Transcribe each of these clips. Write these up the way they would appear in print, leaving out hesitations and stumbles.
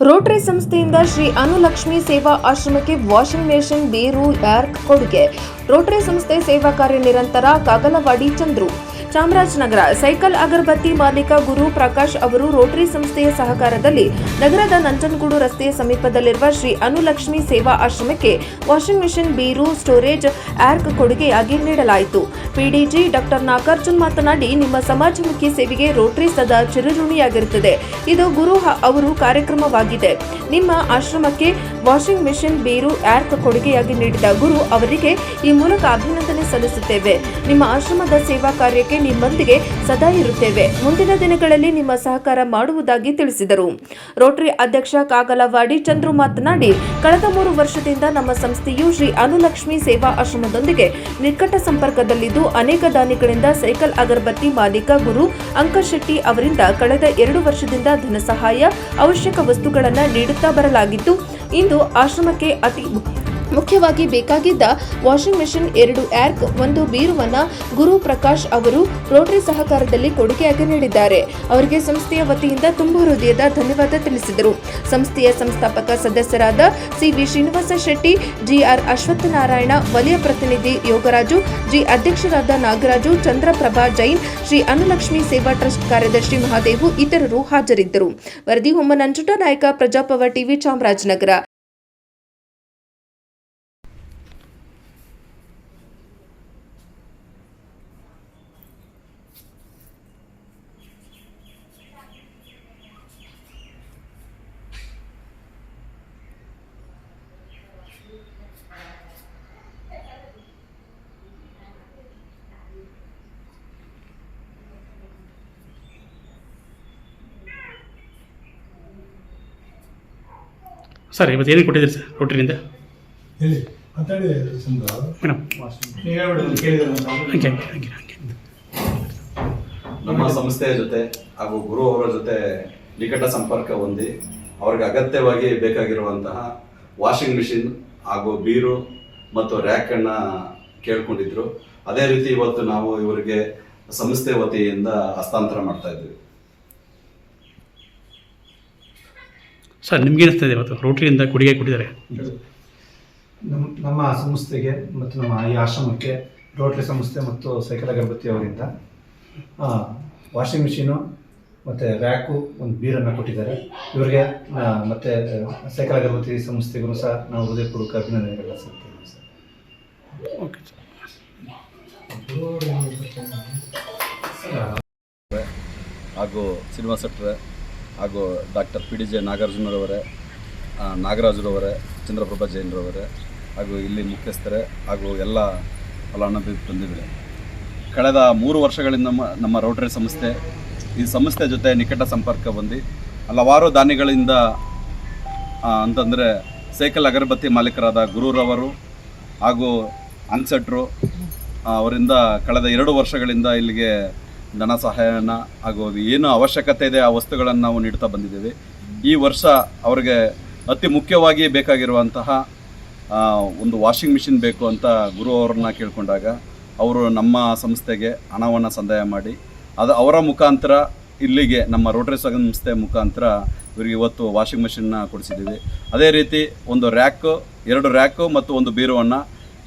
Rotary ಸಂಸ್ಥೆಯಿಂದ ಶ್ರೀ ಅನುಲಕ್ಷ್ಮಿ ಸೇವಾ ಆಶ್ರಮಕ್ಕೆ ವಾಷಿಂಗ್ ಮೆಷಿನ್ ಬೇರು ಯಾರ್ಕ್ ಕೊಡುಗೆ. ರೋಟರಿ ಸಂಸ್ಥೆ ಸೇವಾ ಕಾರ್ಯ ನಿರಂತರ. ಕಾಗಲವಾಡಿ ಚಂದ್ರು. ಚಾಮರಾಜನಗರ ಸೈಕಲ್ ಅಗರಬತ್ತಿ ಮಾಲೀಕ ಗುರು ಪ್ರಕಾಶ್ ಅವರು ರೋಟರಿ ಸಂಸ್ಥೆಯ ಸಹಕಾರದಲ್ಲಿ ನಗರದ ನಂಜನಗೂಡು ರಸ್ತೆಯ ಸಮೀಪದಲ್ಲಿರುವ ಶ್ರೀ ಅನುಲಕ್ಷ್ಮಿ ಸೇವಾ ಆಶ್ರಮಕ್ಕೆ ವಾಷಿಂಗ್ ಮೆಷಿನ್ ಬೀರು ಸ್ಟೋರೇಜ್ ಯಾರ್ಕ್ ಕೊಡುಗೆಯಾಗಿ ನೀಡಲಾಯಿತು. ಪಿಡಿಜಿ ಡಾಕ್ಟರ್ ನಾಗಾರ್ಜುನ್ ಮಾತನಾಡಿ, ನಿಮ್ಮ ಸಮಾಜಮುಖಿ ಸೇವೆಗೆ ರೋಟರಿ ಸದಾ ಚಿರಋಣಿಯಾಗಿರುತ್ತದೆ. ಇದು ಗುರು ಅವರು ಕಾರ್ಯಕ್ರಮವಾಗಿದೆ. ನಿಮ್ಮ ಆಶ್ರಮಕ್ಕೆ ವಾಷಿಂಗ್ ಮೆಷಿನ್ ಬೀರು ಯಾರ್ಕ್ ಕೊಡುಗೆಯಾಗಿ ನೀಡಿದ ಗುರು ಅವರಿಗೆ ಈ ಮೂಲಕ ಅಭಿನಂದನೆ ಸಲ್ಲಿಸುತ್ತೇವೆ. ನಿಮ್ಮ ಆಶ್ರಮದ ಸೇವಾ ಕಾರ್ಯಕ್ಕೆ ನಿಮ್ಮೊಂದಿಗೆ ಸದಾ ಇರುತ್ತೇವೆ. ಮುಂದಿನ ದಿನಗಳಲ್ಲಿ ನಿಮ್ಮ ಸಹಕಾರ ಮಾಡುವುದಾಗಿ ತಿಳಿಸಿದರು. ರೋಟರಿ ಅಧ್ಯಕ್ಷ ಕಾಗಲವಾಡಿ ಚಂದ್ರು ಮಾತನಾಡಿ, ಕಳೆದ 3 ವರ್ಷದಿಂದ ನಮ್ಮ ಸಂಸ್ಥೆಯು ಶ್ರೀ ಅನುಲಕ್ಷ್ಮಿ ಸೇವಾ ಆಶ್ರಮದೊಂದಿಗೆ ನಿಕಟ ಸಂಪರ್ಕದಲ್ಲಿದ್ದು, ಅನೇಕ ದಾನಿಗಳಿಂದ ಸೈಕಲ್ ಅಗರಬತ್ತಿ ಮಾಲೀಕ ಗುರು ಅಂಕಶೆಟ್ಟಿ ಅವರಿಂದ ಕಳೆದ 2 ವರ್ಷದಿಂದ ಧನ ಸಹಾಯ, ಅವಶ್ಯಕ ವಸ್ತುಗಳನ್ನು ನೀಡುತ್ತಾ ಬರಲಾಗಿದ್ದು, ಇಂದು ಆಶ್ರಮಕ್ಕೆ ಅತಿ ಮುಖ್ಯವಾಗಿ ಬೇಕಾಗಿದ್ದ ವಾಷಿಂಗ್ ಮೆಷಿನ್ 2 ಯಾರ್ಕ್ 1 ಬೀರುವನ್ನ ಗುರು ಪ್ರಕಾಶ್ ಅವರು ರೋಟರಿ ಸಹಕಾರದಲ್ಲಿ ಕೊಡುಗೆಯಾಗಿ ನೀಡಿದ್ದಾರೆ. ಅವರಿಗೆ ಸಂಸ್ಥೆಯ ವತಿಯಿಂದ ತುಂಬು ಹೃದಯದ ಧನ್ಯವಾದ ತಿಳಿಸಿದರು. ಸಂಸ್ಥೆಯ ಸಂಸ್ಥಾಪಕ ಸದಸ್ಯರಾದ ಸಿವಿ ಶ್ರೀನಿವಾಸ ಶೆಟ್ಟಿ, ಜಿಆರ್ ಅಶ್ವತ್ಥನಾರಾಯಣ, ವಲಯ ಪ್ರತಿನಿಧಿ ಯೋಗರಾಜು, ಜಿ ಅಧ್ಯಕ್ಷರಾದ ನಾಗರಾಜು, ಚಂದ್ರಪ್ರಭಾ ಜೈನ್, ಶ್ರೀ ಅನುಲಕ್ಷ್ಮಿ ಸೇವಾ ಟ್ರಸ್ಟ್ ಕಾರ್ಯದರ್ಶಿ ಮಹಾದೇವು ಇತರರು ಹಾಜರಿದ್ದರು. ವರದಿ ಹೊಮ್ಮ ನಂಜುಟ ನಾಯಕ, ಪ್ರಜಾಪವ ಟಿವಿ, ಚಾಮರಾಜನಗರ. ಸರ್, ಇವತ್ತು ಏನೇನು ಕೊಟ್ಟಿದ್ದೀರಿ ಸರ್ ರೋಟರಿಯಿಂದ? ಹೇಳಿ, ಮಾತಾಡಿ ಮೇಡಮ್. ನಮ್ಮ ಸಂಸ್ಥೆಯ ಜೊತೆ ಹಾಗೂ ಗುರು ಅವರ ಜೊತೆ ನಿಕಟ ಸಂಪರ್ಕ ಹೊಂದಿ ಅವ್ರಿಗೆ ಅಗತ್ಯವಾಗಿ ಬೇಕಾಗಿರುವಂತಹ ವಾಷಿಂಗ್ ಮಿಷಿನ್ ಹಾಗೂ ಬೀರು ಮತ್ತು ರ್ಯಾಕನ್ನು ಕೇಳ್ಕೊಂಡಿದ್ರು. ಅದೇ ರೀತಿ ಇವತ್ತು ನಾವು ಇವರಿಗೆ ಸಂಸ್ಥೆ ವತಿಯಿಂದ ಹಸ್ತಾಂತರ ಮಾಡ್ತಾ ಇದ್ವಿ. ಸರ್, ನಿಮ್ಗೆ ಏನಿಸ್ತದೆ ಇವತ್ತು ರೋಟರಿಯಿಂದ ಕೊಡುಗೆ ಕೊಟ್ಟಿದ್ದಾರೆ? ನಮ್ಮ ಸಂಸ್ಥೆಗೆ ಮತ್ತು ನಮ್ಮ ಈ ಆಶ್ರಮಕ್ಕೆ ರೋಟರಿ ಸಂಸ್ಥೆ ಮತ್ತು ಸೈಕಲ್ ಅಗರಬತ್ತಿ ಅವರಿಂದ ವಾಷಿಂಗ್ ಮಿಷಿನು ಮತ್ತು ರ್ಯಾಕು, ಒಂದು ಬೀರನ್ನು ಕೊಟ್ಟಿದ್ದಾರೆ. ಇವರಿಗೆ ಮತ್ತು ಸೈಕಲ್ ಅಗರಬತ್ತಿ ಸಂಸ್ಥೆಗೂ ಸಹ ನಾವು ಹೃದಯಪೂರ್ವಕ ಅಭಿನಂದನೆಗಳನ್ನ ಸಲ್ಲಿಸ್ತೇವೆ ಸರ್. ಓಕೆ ಸರ್, ಹಾಗೂ ಶ್ರೀನಿವಾಸ ಶೆಟ್ಟರೆ ಹಾಗೂ ಡಾಕ್ಟರ್ ಪಿಡಿಜೆ ನಾಗಾರ್ಜುನರವರೇ, ನಾಗರಾಜರವರೇ, ಚಂದ್ರಪ್ರಭಾ ಜೈನ್ರವರೇ ಹಾಗೂ ಇಲ್ಲಿ ಮುಖ್ಯಸ್ಥರೇ ಹಾಗೂ ಎಲ್ಲ ಫಲಾನುಭವಿ ಬಂಧುಗಳೇ, ಕಳೆದ 3 ವರ್ಷಗಳಿಂದ ನಮ್ಮ ರೋಟರಿ ಸಂಸ್ಥೆ ಈ ಸಂಸ್ಥೆ ಜೊತೆ ನಿಕಟ ಸಂಪರ್ಕ ಹೊಂದಿ ಹಲವಾರು ದಾನಿಗಳಿಂದ ಅಂತಂದರೆ ಸೈಕಲ್ ಅಗರಬತ್ತಿ ಮಾಲೀಕರಾದ ಗುರುರವರು ಹಾಗೂ ಅಂಕಶೆಟ್ರು ಅವರಿಂದ ಕಳೆದ 2 ವರ್ಷಗಳಿಂದ ಇಲ್ಲಿಗೆ ಧನ ಸಹಾಯನ ಹಾಗೂ ಏನು ಅವಶ್ಯಕತೆ ಇದೆ ಆ ವಸ್ತುಗಳನ್ನು ನಾವು ನೀಡ್ತಾ ಬಂದಿದ್ದೇವೆ. ಈ ವರ್ಷ ಅವರಿಗೆ ಅತಿ ಮುಖ್ಯವಾಗಿ ಬೇಕಾಗಿರುವಂತಹ ಒಂದು ವಾಷಿಂಗ್ ಮಿಷಿನ್ ಬೇಕು ಅಂತ ಗುರು ಅವರನ್ನ ಕೇಳಿಕೊಂಡಾಗ ಅವರು ನಮ್ಮ ಸಂಸ್ಥೆಗೆ ಹಣವನ್ನು ಸಂದಾಯ ಮಾಡಿ ಅವರ ಮುಖಾಂತರ ಇಲ್ಲಿಗೆ ನಮ್ಮ ರೋಟರಿ ಸಂಸ್ಥೆ ಮುಖಾಂತರ ಇವರಿಗೆ ಇವತ್ತು ವಾಷಿಂಗ್ ಮಿಷಿನ್ನ ಕೊಡಿಸಿದ್ದೀವಿ. ಅದೇ ರೀತಿ ಒಂದು ರ್ಯಾಕು, 2 ರ್ಯಾಕು ಮತ್ತು ಒಂದು ಬೀರುವನ್ನು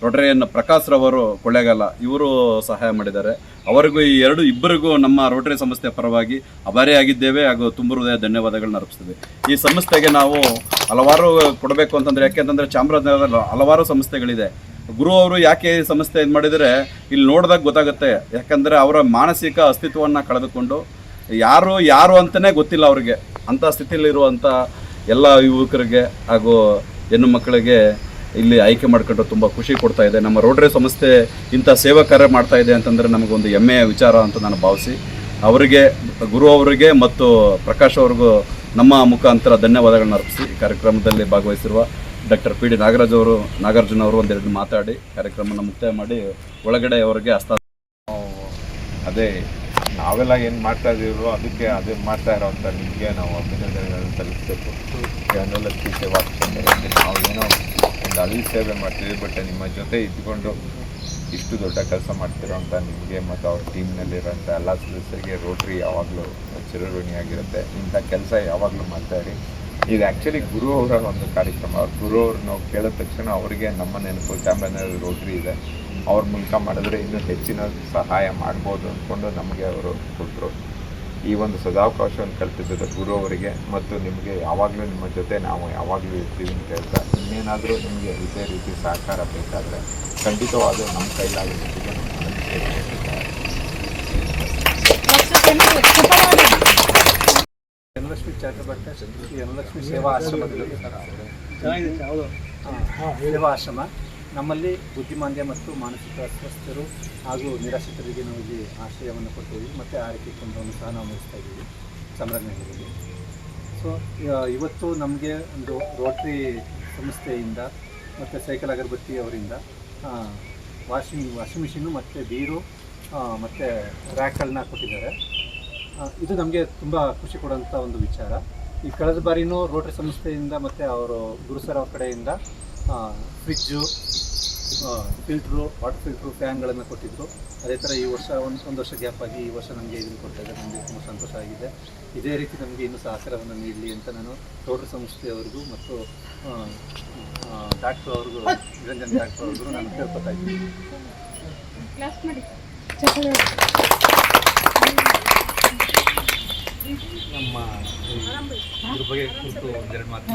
ರೋಟರಿಯನ್ನು ಪ್ರಕಾಶ್ರವರು ಕೊಳ್ಳೇಗಾಲ ಇವರು ಸಹಾಯ ಮಾಡಿದ್ದಾರೆ. ಅವರಿಗೂ ಇಬ್ಬರಿಗೂ ನಮ್ಮ ರೋಟರಿ ಸಂಸ್ಥೆ ಪರವಾಗಿ ಆಭಾರಿಯಾಗಿದ್ದೇವೆ ಹಾಗೂ ತುಂಬ ಹೃದಯ ಧನ್ಯವಾದಗಳನ್ನ ಅರ್ಪಿಸ್ತೇವೆ. ಈ ಸಂಸ್ಥೆಗೆ ನಾವು ಹಲವಾರು ಕೊಡಬೇಕು ಅಂತಂದರೆ, ಯಾಕೆಂತಂದರೆ ಚಾಮರಾಜನಗರದಲ್ಲಿ ಹಲವಾರು ಸಂಸ್ಥೆಗಳಿದೆ. ಗುರು ಅವರು ಯಾಕೆ ಈ ಸಂಸ್ಥೆ ಇದು ಮಾಡಿದರೆ ಇಲ್ಲಿ ನೋಡಿದಾಗ ಗೊತ್ತಾಗುತ್ತೆ. ಯಾಕಂದರೆ ಅವರ ಮಾನಸಿಕ ಅಸ್ತಿತ್ವವನ್ನು ಕಳೆದುಕೊಂಡು ಯಾರು ಅಂತಲೇ ಗೊತ್ತಿಲ್ಲ ಅವರಿಗೆ. ಅಂಥ ಸ್ಥಿತಿಯಲ್ಲಿರುವಂಥ ಎಲ್ಲ ಯುವಕರಿಗೆ ಹಾಗೂ ಹೆಣ್ಣು ಮಕ್ಕಳಿಗೆ ಇಲ್ಲಿ ಆಯ್ಕೆ ಮಾಡ್ಕೊಂಡ್ರೆ ತುಂಬ ಖುಷಿ ಕೊಡ್ತಾ ಇದೆ. ನಮ್ಮ ರೋಟರಿ ಸಂಸ್ಥೆ ಇಂಥ ಸೇವಾ ಕಾರ್ಯ ಮಾಡ್ತಾ ಇದೆ ಅಂತಂದರೆ ನಮಗೊಂದು ಹೆಮ್ಮೆಯ ವಿಚಾರ ಅಂತ ನಾನು ಭಾವಿಸಿ ಅವರಿಗೆ, ಗುರು ಅವರಿಗೆ ಮತ್ತು ಪ್ರಕಾಶ್ ಅವ್ರಿಗೂ ನಮ್ಮ ಮುಖಾಂತರ ಧನ್ಯವಾದಗಳನ್ನ ಅರ್ಪಿಸಿ ಕಾರ್ಯಕ್ರಮದಲ್ಲಿ ಭಾಗವಹಿಸಿರುವ ಡಾಕ್ಟರ್ ಪಿ ಡಿ ನಾಗಾರ್ಜುನ ಅವರು ಒಂದೆರಡು ಮಾತಾಡಿ ಕಾರ್ಯಕ್ರಮನ ಮುಕ್ತಾಯ ಮಾಡಿ ಒಳಗಡೆ ಅವರಿಗೆ ಅದೇ ನಾವೆಲ್ಲ ಏನು ಮಾಡ್ತಾ ಇದ್ದೀವೋ ಅದಕ್ಕೆ ಅದೇ ಮಾಡ್ತಾ ಇರೋವಂಥ ನಿಮಗೆ ನಾವು ಅಭಿನಂದನೆಗಳನ್ನು ಸಲ್ಲಿಸಬೇಕು. ಅನುಲಕ್ಷ್ಮಿ ಸೇವಾ ಕೇಂದ್ರದಲ್ಲಿ ನಾವು ಏನೋ ಒಂದು ಹಳ್ಳಿ ಸೇವೆ ಮಾಡ್ತೀವಿ, ಬಟ್ ನಿಮ್ಮ ಜೊತೆ ಇದ್ಕೊಂಡು ಇಷ್ಟು ದೊಡ್ಡ ಕೆಲಸ ಮಾಡ್ತಿರೋಂಥ ನಿಮಗೆ ಮತ್ತು ಅವ್ರ ಟೀಮ್ನಲ್ಲಿರೋಂಥ ಎಲ್ಲ ಸದಸ್ಯರಿಗೆ ರೋಟ್ರಿ ಯಾವಾಗಲೂ ಚಿರಋಣಿಯಾಗಿರುತ್ತೆ. ಇಂಥ ಕೆಲಸ ಯಾವಾಗಲೂ ಮಾಡ್ತಾಯಿರಿ. ಇದು ಆ್ಯಕ್ಚುಲಿ ಗುರು ಅವರ ಒಂದು ಕಾರ್ಯಕ್ರಮ. ಗುರು ಅವ್ರು ನಾವು ಕೇಳಿದ ತಕ್ಷಣ ಅವರಿಗೆ ನಮ್ಮ ನೆನಪು ಚಾಮರಾಜನಗರ ರೋಟ್ರಿ ಇದೆ, ಅವ್ರ ಮೂಲಕ ಮಾಡಿದ್ರೆ ಇನ್ನೂ ಹೆಚ್ಚಿನ ಸಹಾಯ ಮಾಡ್ಬೋದು ಅಂದ್ಕೊಂಡು ನಮಗೆ ಅವರು ಕೊಟ್ಟರು. ಈ ಒಂದು ಸದಾವಕಾಶವನ್ನು ಕಲ್ಪಿಸಿದ ಗುರು ಅವರಿಗೆ ಮತ್ತು ನಿಮಗೆ ಯಾವಾಗಲೂ ನಿಮ್ಮ ಜೊತೆ ನಾವು ಯಾವಾಗಲೂ ಇರ್ತೀವಿ ಅಂತ ಹೇಳ್ತಾ, ಇನ್ನೇನಾದರೂ ನಿಮಗೆ ಇದೇ ರೀತಿ ಸಹಕಾರ ಬೇಕಾದರೆ ಖಂಡಿತವಾದ ನಮ್ಮ ಕೈಲಾದ ಮಟ್ಟಿಗೆ ನಮ್ಮ ಧನಲಕ್ಷ್ಮಿ ಚಾರಿಟಬಲ್ ಟ್ರಸ್ಟ್, ಧನಲಕ್ಷ್ಮಿ ಸೇವಾ ಆಶ್ರಮದಲ್ಲಿ ಸೇವಾ ಆಶ್ರಮ ನಮ್ಮಲ್ಲಿ ಬುದ್ಧಿಮಾಂದ್ಯ ಮತ್ತು ಮಾನಸಿಕ ಅಸ್ವಸ್ಥರು ಹಾಗೂ ನಿರಾಶ್ರಿತರಿಗೆ ನಾವು ಇಲ್ಲಿ ಆಶ್ರಯವನ್ನು ಕೊಡ್ತೀವಿ ಮತ್ತು ಆರೈಕೆ ಕೇಂದ್ರವನ್ನು ಸಹ ನಾವು ನಡೆಸ್ತಾ ಇದ್ದೀವಿ ಚಾಮರಾಜನಗರದಲ್ಲಿ. ಸೊ ಇವತ್ತು ನಮಗೆ ಒಂದು ರೋಟ್ರಿ ಸಂಸ್ಥೆಯಿಂದ ಮತ್ತು ಸೈಕಲ್ ಅಗರಬತ್ತಿ ಅವರಿಂದ ವಾಷಿಂಗ್ ಮಿಷಿನು ಮತ್ತು ಬೀರು ಮತ್ತು ರ್ಯಾಕ್ಗಳನ್ನ ಕೊಟ್ಟಿದ್ದಾರೆ. ಇದು ನಮಗೆ ತುಂಬ ಖುಷಿ ಕೊಡುವಂಥ ಒಂದು ವಿಚಾರ. ಈ ಕಳೆದ ಬಾರಿನೂ ರೋಟ್ರಿ ಸಂಸ್ಥೆಯಿಂದ ಮತ್ತು ಅವರು ಗುರುಸರ್ ಅವ್ರ ಕಡೆಯಿಂದ ಫ್ರಿಜ್ಜು, ಫಿಲ್ಟ್ರು, ವಾಟರ್ ಫಿಲ್ಟ್ರು, ಫ್ಯಾನ್ಗಳನ್ನು ಕೊಟ್ಟಿದ್ದರು. ಅದೇ ಥರ ಈ ವರ್ಷ ಒಂದು ವರ್ಷ ಗ್ಯಾಪ್ ಆಗಿ ಈ ವರ್ಷ ನಮಗೆ ಇದನ್ನು ಕೊಡ್ತಾಯಿದ್ದಾರೆ. ನಮಗೆ ತುಂಬ ಸಂತೋಷ ಆಗಿದೆ. ಇದೇ ರೀತಿ ನಮಗೆ ಇನ್ನೂ ಸಹಕಾರವನ್ನು ನೀಡಲಿ ಅಂತ ನಾನು ರೋಟ್ರಿ ಸಂಸ್ಥೆಯವ್ರಿಗೂ ಮತ್ತು ಡಾಕ್ಟ್ರು ಅವ್ರಿಗೂ, ನಿರಂಜನ್ ಡಾಕ್ಟ್ರು ಅವ್ರಿಗೂ ನಾನು ಕೇಳ್ಕೊತಾ ಇದ್ದೀನಿ. ನಮ್ಮ ಇದ್ರ ಬಗ್ಗೆ ಕುರಿತು ಒಂದೆರಡು ಮಾತು